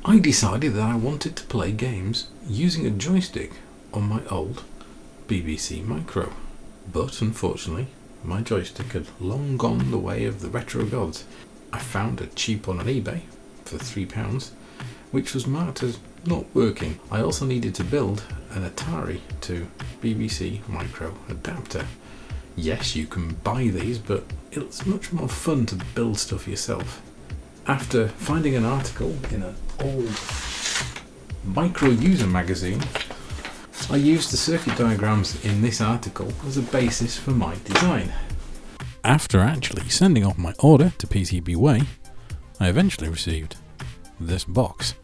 I decided that I wanted to play games using a joystick on my old BBC Micro, but unfortunately my joystick had long gone the way of the retro gods. I found a cheap one on eBay for £3, which was marked as not working. I also needed to build an Atari to BBC Micro adapter. Yes, you can buy these, but it's much more fun to build stuff yourself. After finding an article in an old micro user magazine, I used the circuit diagrams in this article as a basis for my design. After actually sending off my order to PCB Way, I eventually received this box.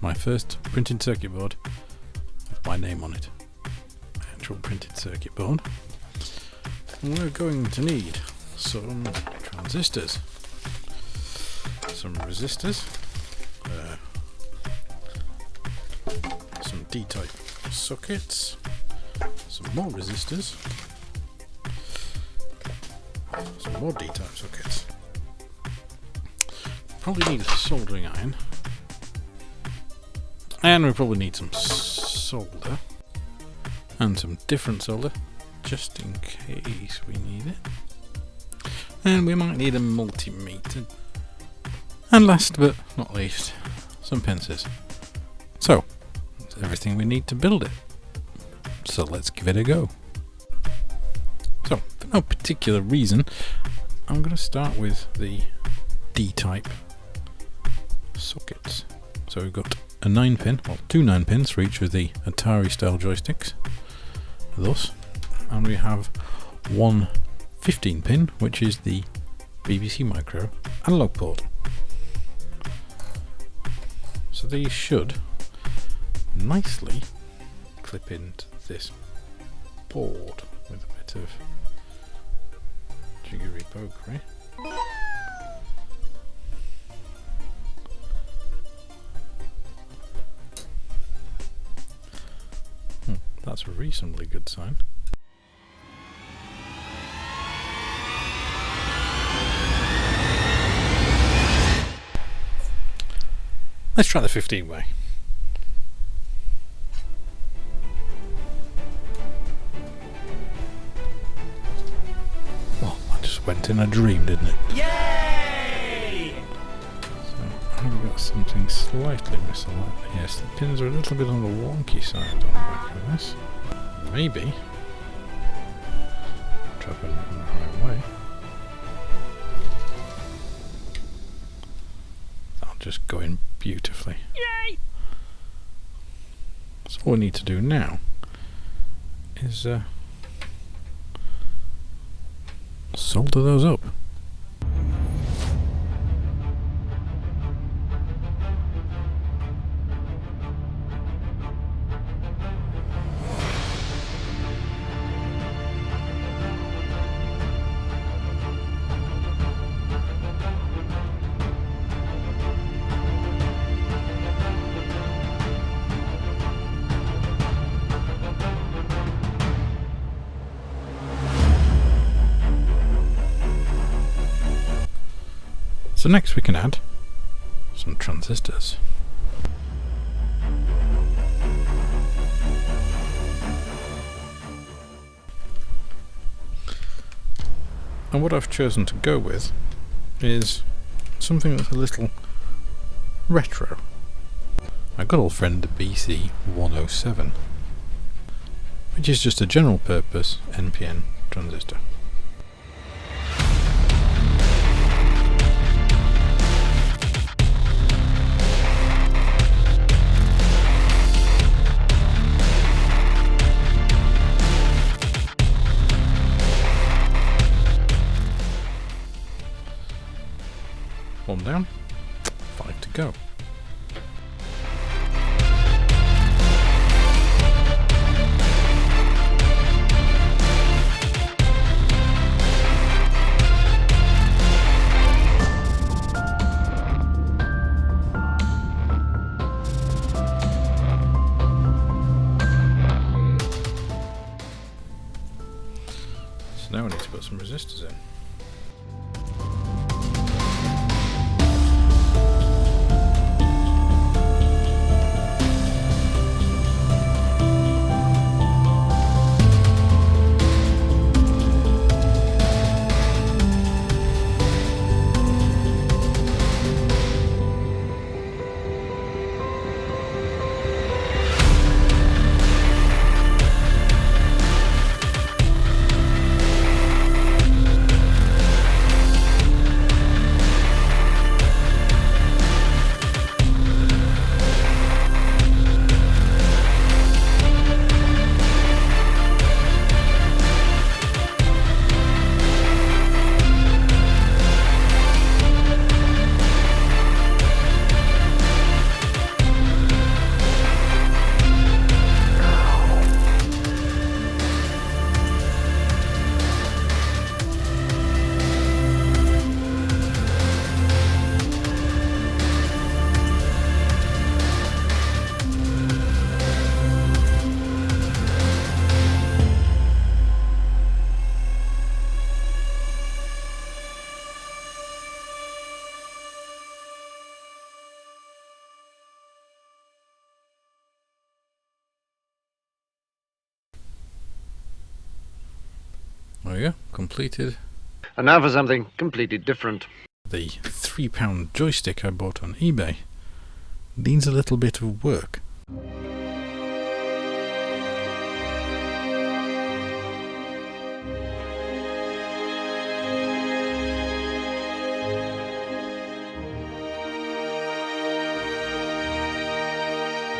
My first printed circuit board with my name on it. Actual printed circuit board. And we're going to need some transistors, some resistors, some D-type sockets, some more resistors, some more D-type sockets. Probably need a soldering iron. And we probably need some solder and some different solder just in case we need it. And we might need a multimeter. And last but not least, some pincers. So, that's everything we need to build it. So let's give it a go. So, for no particular reason, I'm going to start with the D-type sockets. So we've got a 9-pin, well, two 9-pins for each of the Atari style joysticks, thus, and we have one 15-pin, which is the BBC Micro analog port. So these should nicely clip into this board with a bit of jiggery pokery. That's a reasonably good sign. Let's try the 15 way. Well, that just went in a dream, didn't it? Yay! So I've got something slightly misaligned. Yes, the pins are a little bit on the wonky side on the back of this. Maybe try putting it in the right way. That'll just go in beautifully. Yay! So all we need to do now is solder those up. So next we can add some transistors. And what I've chosen to go with is something that's a little retro. My good old friend the BC 107, which is just a general purpose NPN transistor. One down, 5 to go. need to put some resistors in. There we go, completed. And now for something completely different. The £3 joystick I bought on eBay needs a little bit of work.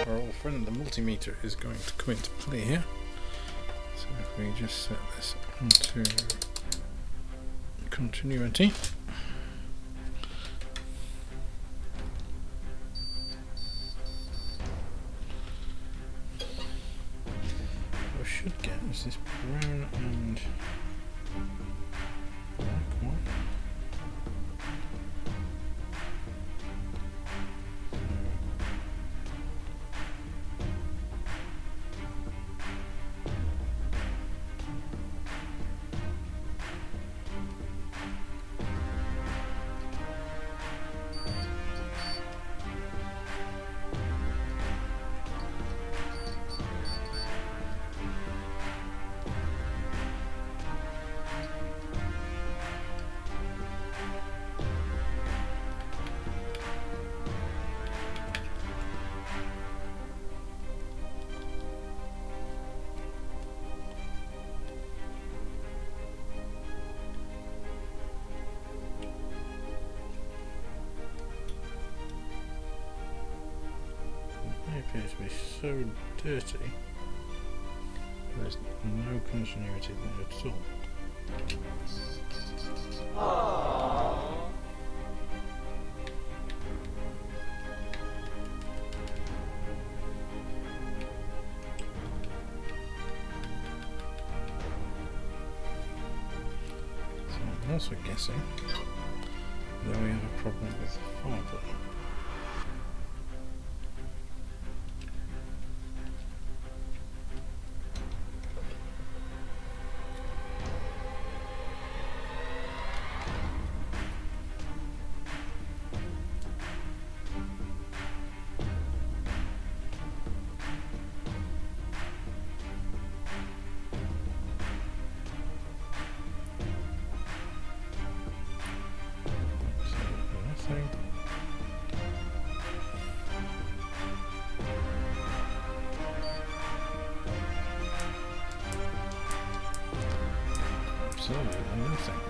Our old friend the multimeter is going to come into play here. So if we just set this onto continuity. What I should get is this brown and black one. It appears to be so dirty, there's no continuity there at all. So I'm also guessing that we have a problem with the fire button. Absolutely nothing.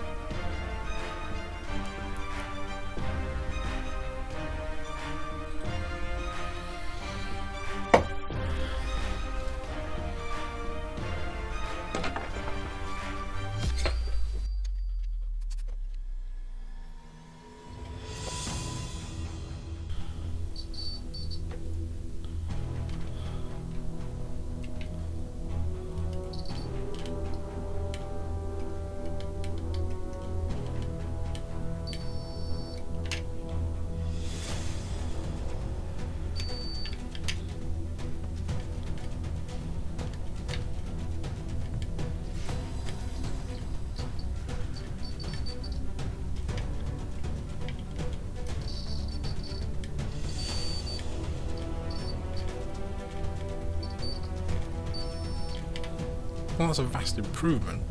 Well, that's a vast improvement.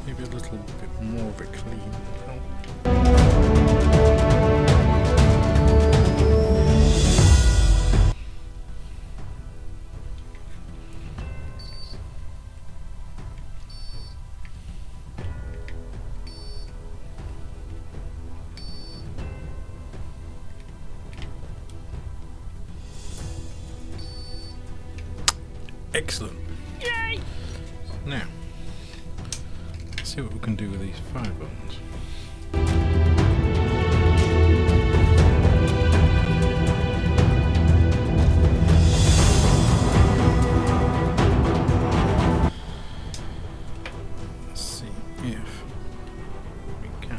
Maybe a little bit more of it clean. Excellent. Yay! Now, let's see what we can do with these 5 buttons. Let's see if we can.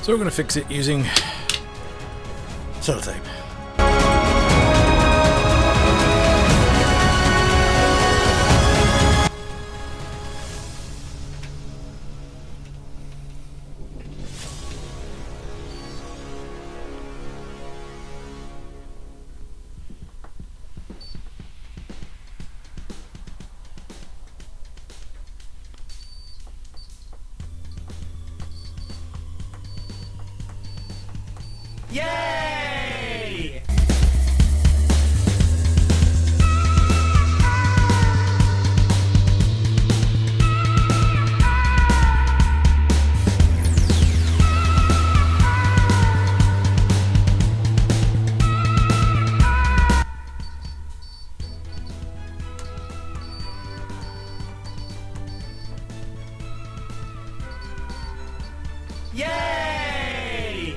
So we're going to fix it using sellotape. Yay! Yay!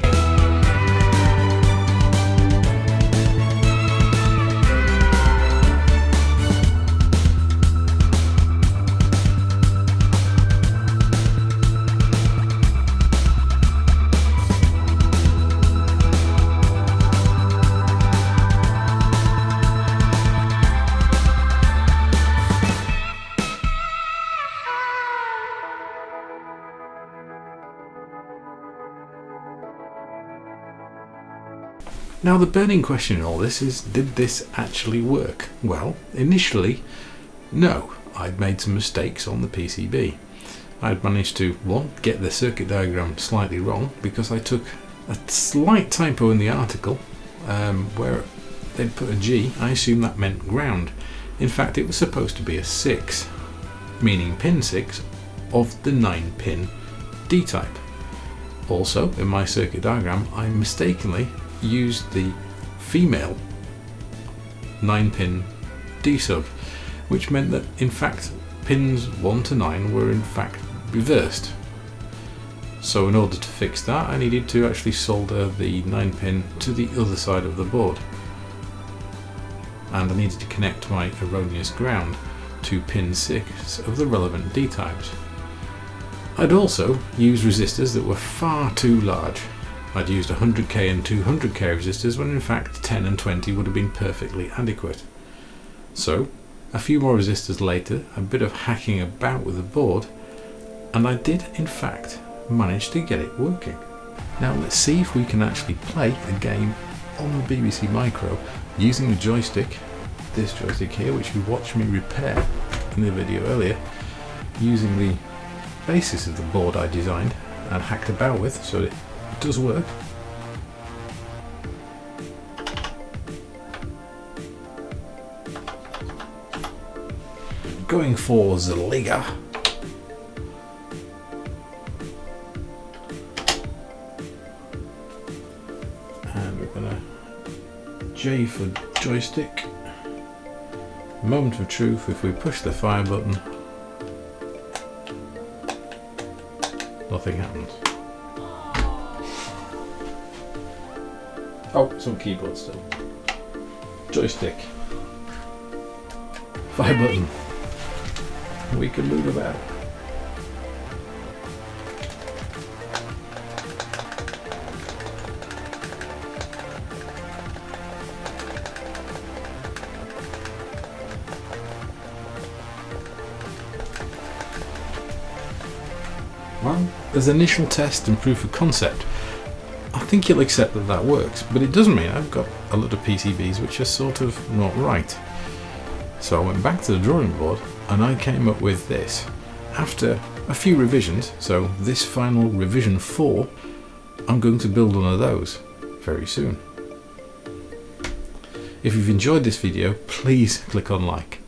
Now the burning question in all this is, did this actually work? Well, initially, no. I'd made some mistakes on the PCB. I'd managed to, one, get the circuit diagram slightly wrong because I took a slight typo in the article where they'd put a G. I assumed that meant ground. In fact, it was supposed to be a 6, meaning pin 6 of the 9-pin D-type. Also, in my circuit diagram, I mistakenly used the female 9-pin D-sub, which meant that in fact pins 1 to 9 were in fact reversed. So in order to fix that, I needed to actually solder the 9-pin to the other side of the board, and I needed to connect my erroneous ground to pin 6 of the relevant D-types. I'd also used resistors that were far too large. I'd used 100k and 200k resistors when in fact 10 and 20 would have been perfectly adequate. So, a few more resistors later, a bit of hacking about with the board, and I did in fact manage to get it working. Now let's see if we can actually play a game on the BBC Micro using the joystick, this joystick here, which you watched me repair in the video earlier, using the basis of the board I designed and hacked about with, so it does work. Going for the Liga. And we're gonna J for joystick. Moment of truth, if we push the fire button, nothing happens. Oh, some keyboard still. Joystick. Fire button. We can move about. as initial test and proof of concept, I think you'll accept that that works, but it doesn't mean I've got a lot of PCBs which are sort of not right. So I went back to the drawing board and I came up with this. After a few revisions, so this final revision 4, I'm going to build one of those very soon. If you've enjoyed this video, please click on like.